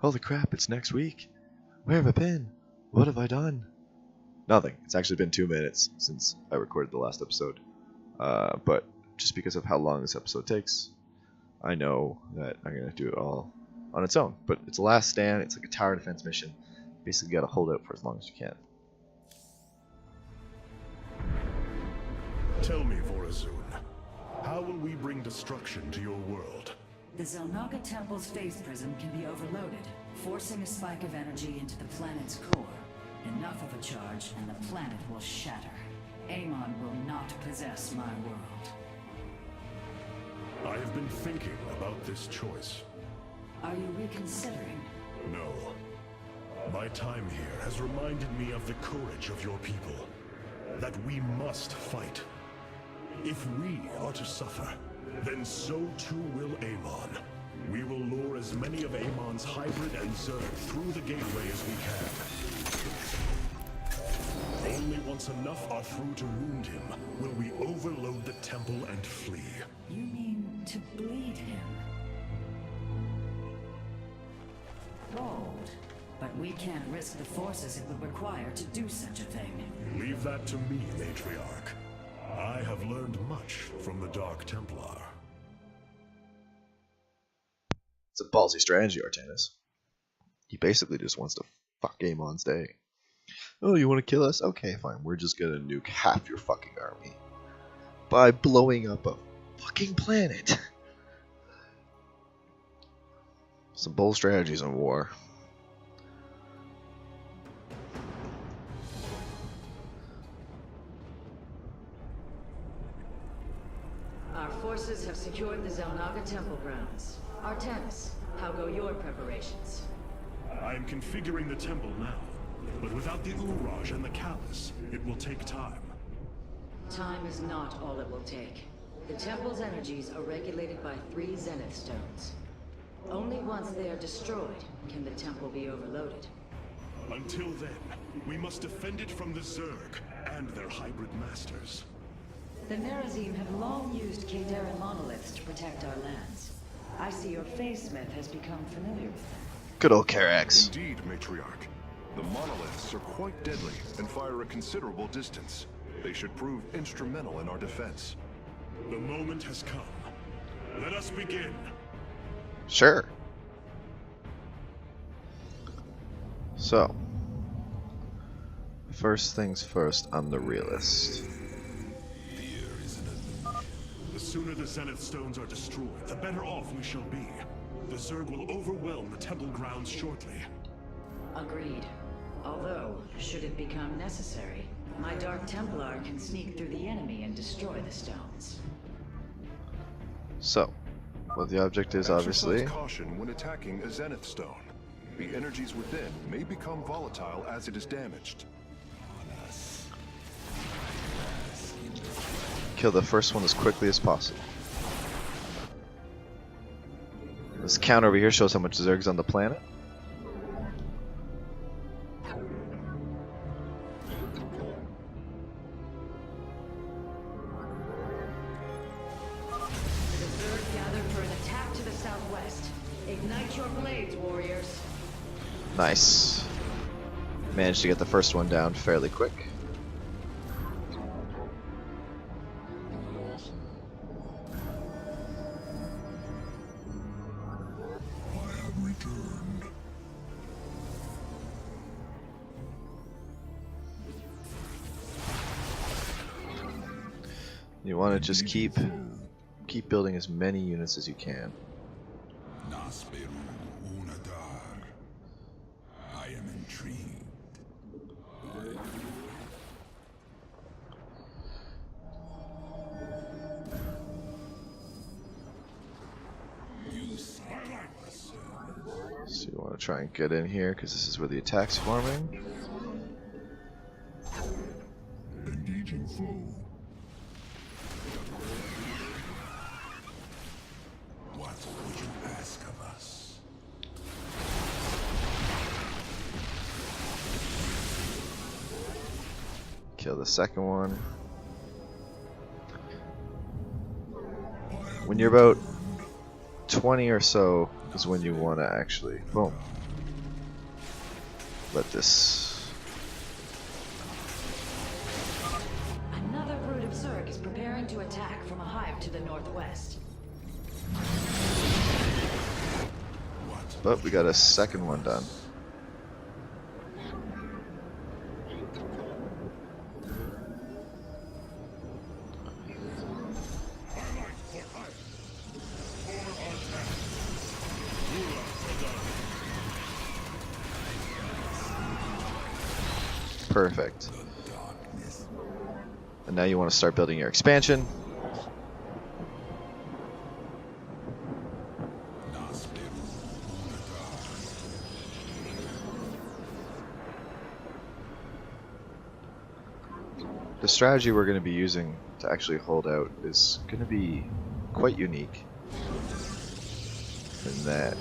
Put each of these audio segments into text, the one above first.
Holy crap, it's next week. Where have I been? What have I done? Nothing. It's actually been 2 minutes since I recorded the last episode. But just because of how long this episode takes, I know that I'm going to do it all on its own. But it's a last stand. It's like a tower defense mission. Basically got to hold out for as long as you can. Tell me, Vorazun, how will we bring destruction to your world? The Zelnaga Temple's phase prism can be overloaded, forcing a spike of energy into the planet's core. Enough of a charge and the planet will shatter. Amon will not possess my world. I have been thinking about this choice. Are you reconsidering? No. My time here has reminded me of the courage of your people. That we must fight. If we are to suffer, then so too will Amon. We will lure as many of Amon's hybrid and Zerg through the gateway as we can. Only once enough are through to wound him will we overload the temple and flee. You mean to bleed him? Bold. But we can't risk the forces it would require to do such a thing. Leave that to me, Matriarch. I have learned much from the Dark Templar. It's a ballsy strategy, Artanis. He basically just wants to fuck Amon's day. Oh, you want to kill us? Okay, fine. We're just gonna nuke half your fucking army by blowing up a fucking planet. Some bold strategies in war. Our forces have secured the Zelnaga Temple grounds. Artanis, how go your preparations? I am configuring the temple now, but without the Uraj and the Callus, it will take time. Time is not all it will take. The temple's energies are regulated by 3 Zenith stones. Only once they are destroyed can the temple be overloaded. Until then, we must defend it from the Zerg and their hybrid masters. The Nerazim have long used Kadaran monoliths to protect our lands. I see your Phase-Smith has become familiar with them. Good old Karax. Indeed, Matriarch. The monoliths are quite deadly and fire a considerable distance. They should prove instrumental in our defense. The moment has come. Let us begin. Sure. So, first things first, I'm the realist. The sooner the Zenith stones are destroyed, the better off we shall be. The Zerg will overwhelm the temple grounds shortly. Agreed. Although, should it become necessary, my Dark Templar can sneak through the enemy and destroy the stones. So, what the object is, obviously. Exercise caution when attacking a Zenith stone. The energies within may become volatile as it is damaged. Kill the first one as quickly as possible. This count over here shows how much Zerg's on the planet. The Zerg gather for an attack to the southwest. Ignite your blades, warriors. Nice. Managed to get the first one down fairly quick. You want to just keep building as many units as you can. I am intrigued. So you want to try and get in here because this is where the attack's forming. Engaging foe. What would you ask of us? Kill the second one. When you're about 20 or so is when you want to actually, boom, let this. Another brood of Zerg is preparing to attack from a hive to the northwest. But we got a second one done. Perfect. And now you want to start building your expansion. The strategy we're going to be using to actually hold out is going to be quite unique in that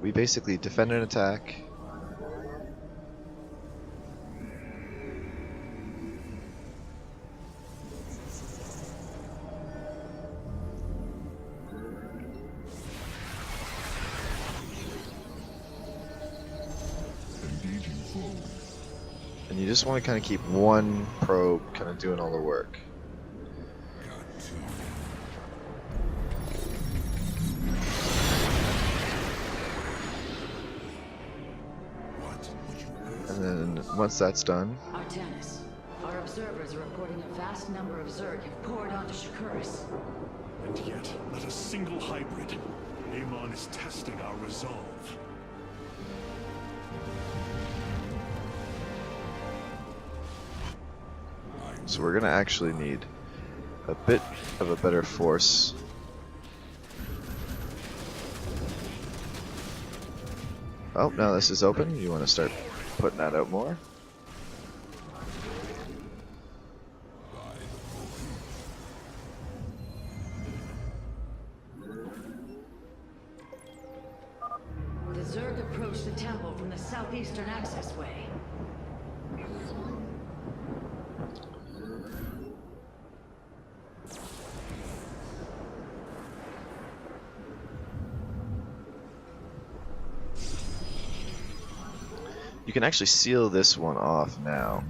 we basically defend an attack, and you just want to kind of keep one probe kind of doing all the work. And then once that's done, Artanis, our observers are reporting a vast number of Zerg have poured onto shakuras. And yet, not a single hybrid. Amon is testing our resolve. so we're going to actually need a bit of a better force. Oh, now this is open. You want to start putting that out more. The Zerg approach the temple from the southeastern access way. You can actually seal this one off now.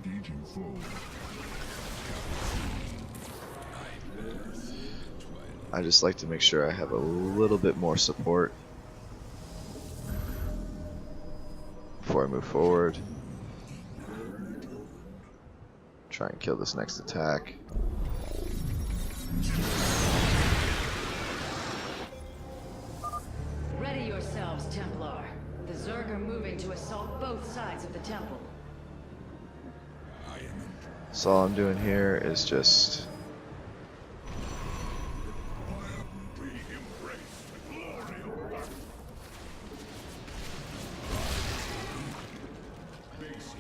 I just like to make sure I have a little bit more support before I move forward. Try and kill this next attack. Ready yourselves, Templar. The Zerg are moving to assault both sides of the temple. So all I'm doing here is just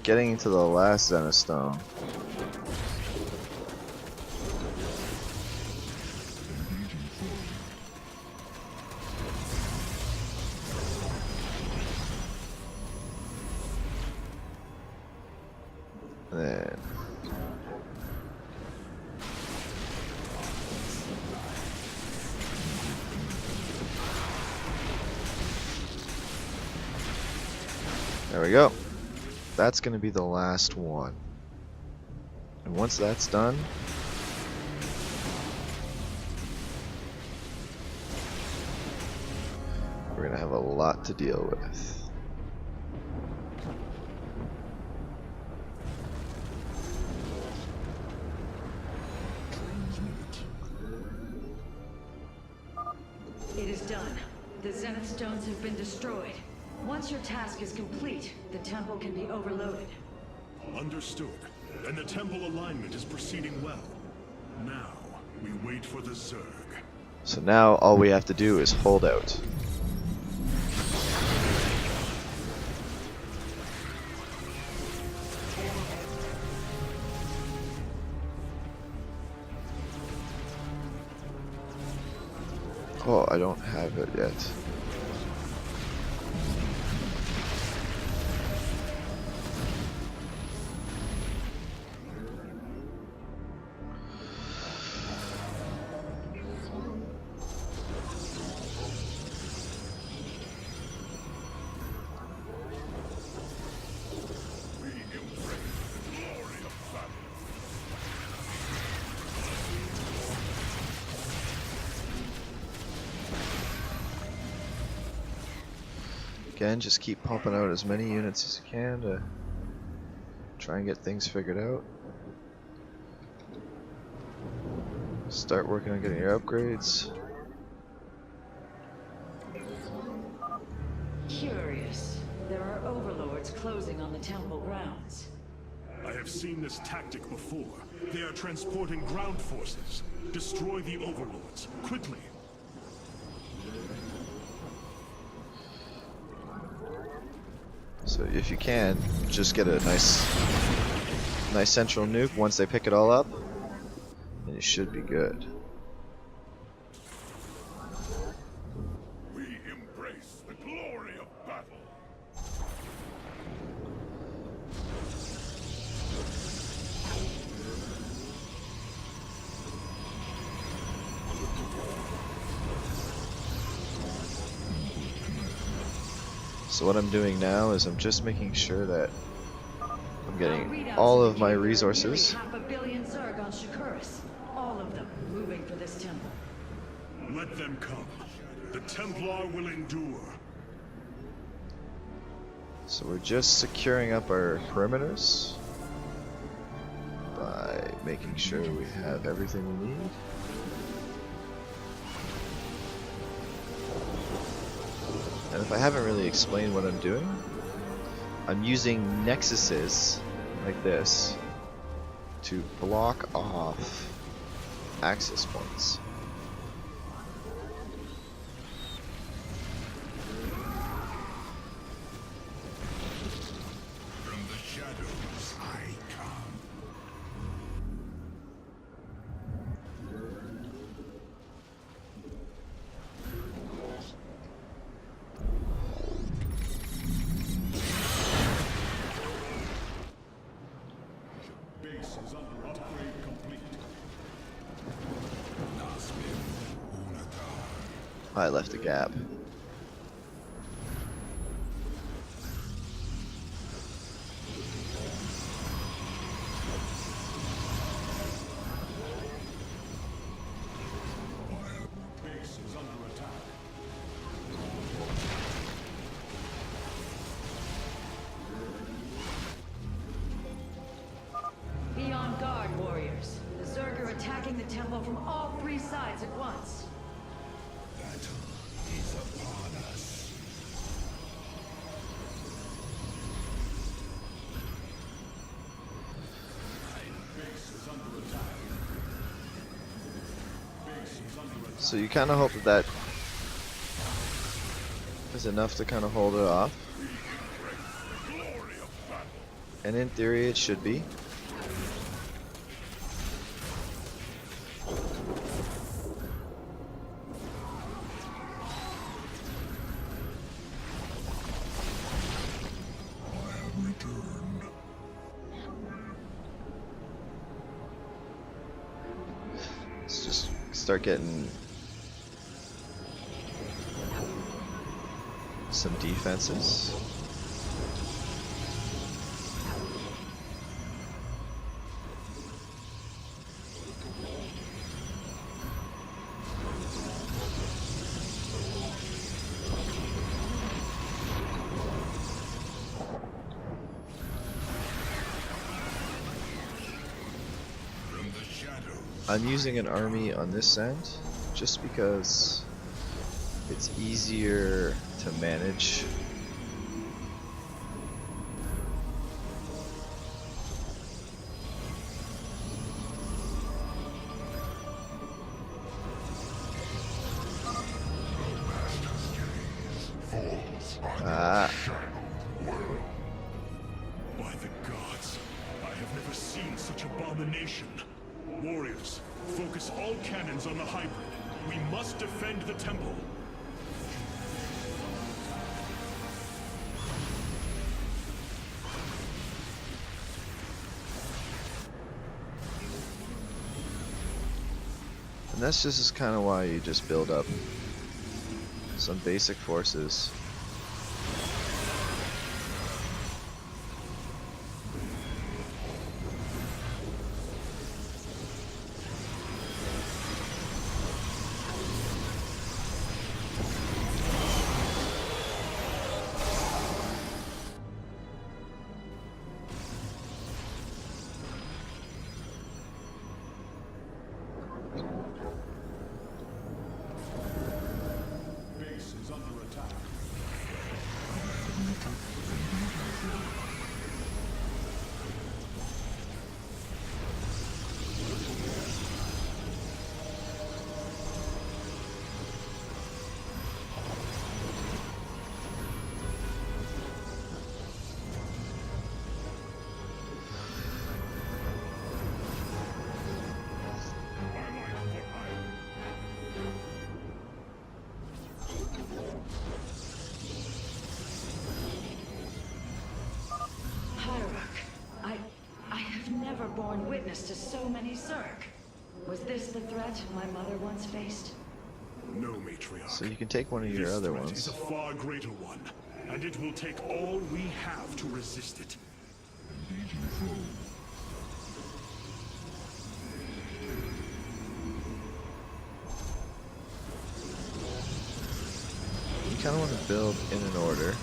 getting into the last Zenith Stone. Then there we go. That's going to be the last one. And once that's done, we're going to have a lot to deal with. It is done. The Zenith Stones have been destroyed. Once your task is complete, the temple can be overloaded. Understood. And the temple alignment is proceeding well. Now, we wait for the Zerg. So now all we have to do is hold out. Oh, I don't have it yet. Again, just keep pumping out as many units as you can to try and get things figured out. Start working on getting your upgrades. Curious. There are overlords closing on the temple grounds. I have seen this tactic before. They are transporting ground forces. Destroy the overlords, quickly. So if you can, just get a nice central nuke once they pick it all up, and you should be good. We embrace the glory of battle. So what I'm doing now is I'm just making sure that I'm getting all of my resources. Half a billion Zerg on shakuras. All of them moving for this temple. Let them come. The Templar will endure. So we're just securing up our perimeters by making sure we have everything we need. And if I haven't really explained what I'm doing, I'm using nexuses like this to block off access points. From the shadows I come. Base is under upgrade complete. I left a gap. Base is under attack. Be on guard, warriors. The Zerg are attacking the temple from all three sides at once. Battle is upon us. Base is under attack. Base is under attack. So you kind of hope that that is enough to kind of hold it off. And in theory it should be. Let's just start getting some defenses. From the shadows. I'm using an army on this end just because it's easier to manage. By the gods, I have never seen such abomination. Warriors, focus all cannons on the hybrid. We must defend the temple. And that's just kind of why you just build up some basic forces. borne witness to so many Zerg. Was this the threat my mother once faced? No, matriarch. So you can take one of your This other threat ones. is a far greater one, and it will take all we have to resist it. You kind of want to build in an order.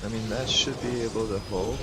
I mean, that should be able to hold.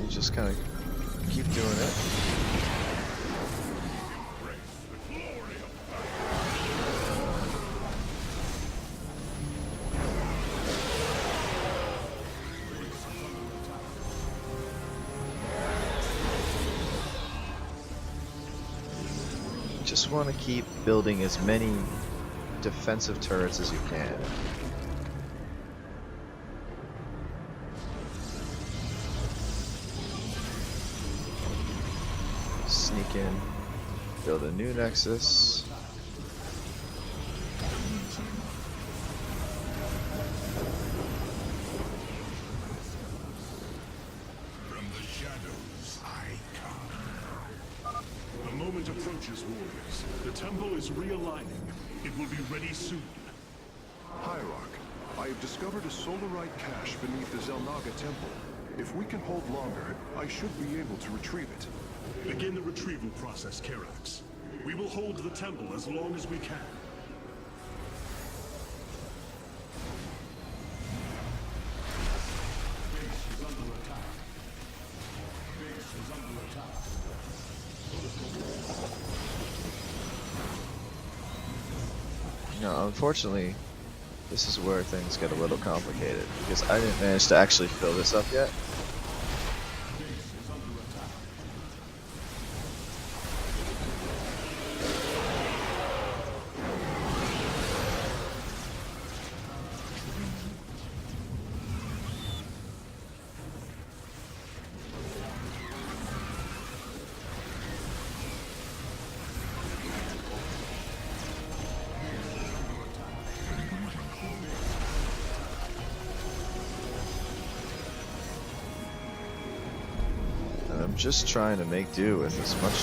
Just kind of keep doing it. Just want to keep building as many defensive turrets as you can. Sneak in, build a new nexus. From the shadows I come. The moment approaches, warriors. The temple is realigning. It will be ready soon. Hierarch, I have discovered a solarite cache beneath the Zelnaga temple. If we can hold longer, I should be able to retrieve it. Begin the retrieval process, Karax. We will hold the temple as long as we can. Base is under attack. Base is under attack. You know, unfortunately, this is where things get a little complicated because I didn't manage to actually fill this up yet. I'm just trying to make do with as much.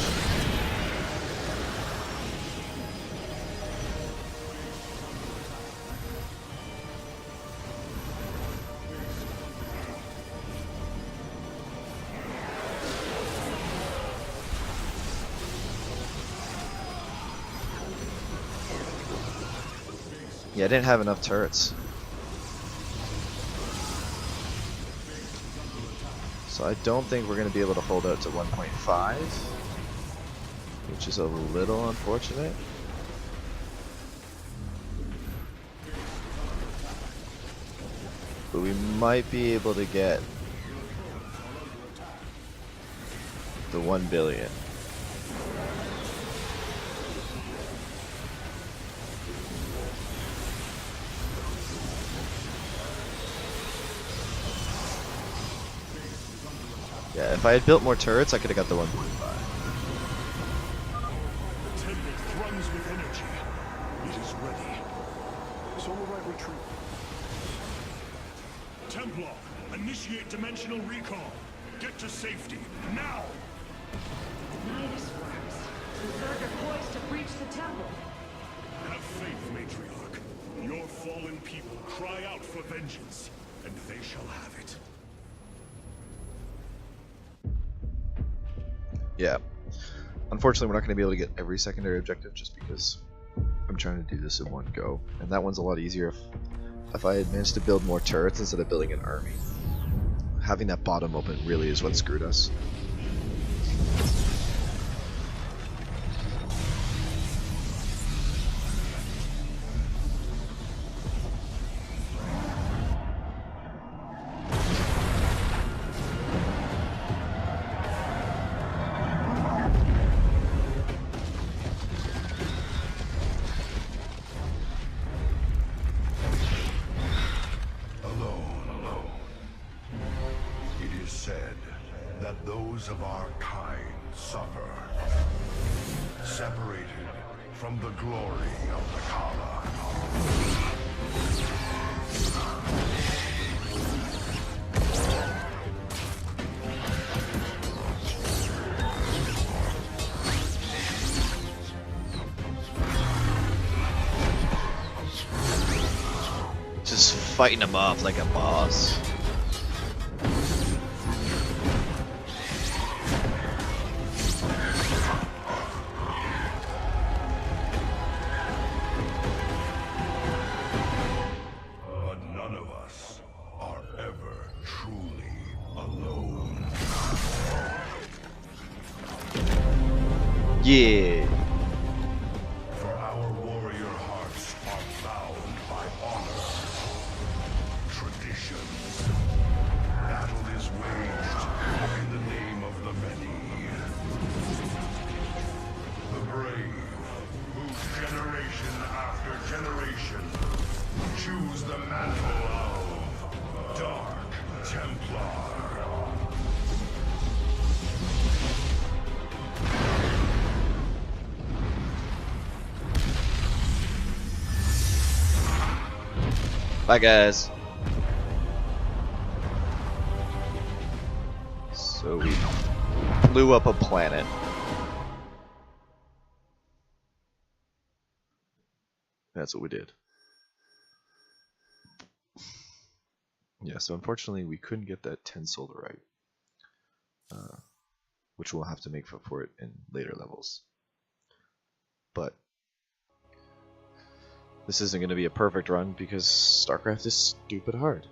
Yeah, I didn't have enough turrets. So I don't think we're going to be able to hold out to 1.5, which is a little unfortunate. But we might be able to get the 1 billion. Yeah, if I had built more turrets, I could have got the 1.5. The temple thruns with energy. It is ready. Solarite retreat. Templar, initiate dimensional recall. Get to safety, now! Midas works. The Zerg are poised to breach the temple. Have faith, Matriarch. Your fallen people cry out for vengeance, and they shall have it. Yeah. Unfortunately, we're not going to be able to get every secondary objective just because I'm trying to do this in one go. And that one's a lot easier if I had managed to build more turrets instead of building an army. Having that bottom open really is what screwed us. That those of our kind suffer, separated from the glory of the Kala. Just fighting him off like a boss. Yeah. For our warrior hearts are bound by honor, traditions. Battle is waged in the name of the many. The brave, whose generation after generation choose the mantle of Dark Templar. Bye guys. So we blew up a planet. That's what we did. Yeah, so unfortunately we couldn't get that 10 solarite, which we'll have to make up for it in later levels. But this isn't going to be a perfect run because StarCraft is stupid hard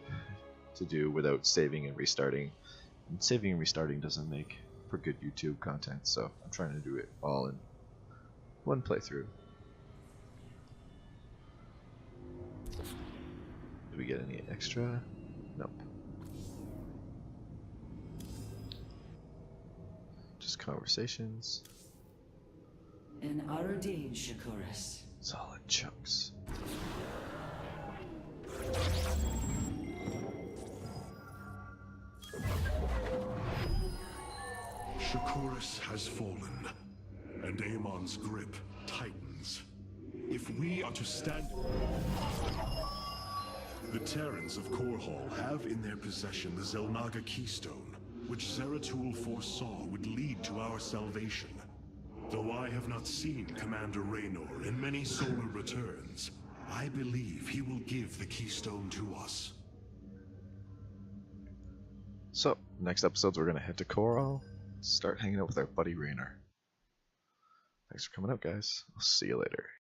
to do without saving and restarting. And saving and restarting doesn't make for good YouTube content, so I'm trying to do it all in one playthrough. Did we get any extra? Nope. Just conversations. In Aradin, shakuras. Solid chunks. Shakuras has fallen, and Amon's grip tightens. If we are to stand... The Terrans of Korhal have in their possession the Zelnaga Keystone, which Zeratul foresaw would lead to our salvation. Though I have not seen Commander Raynor in many solar returns, I believe he will give the Keystone to us. So, next episodes we're going to head to Korhal, start hanging out with our buddy Raynor. Thanks for coming out, guys. I'll see you later.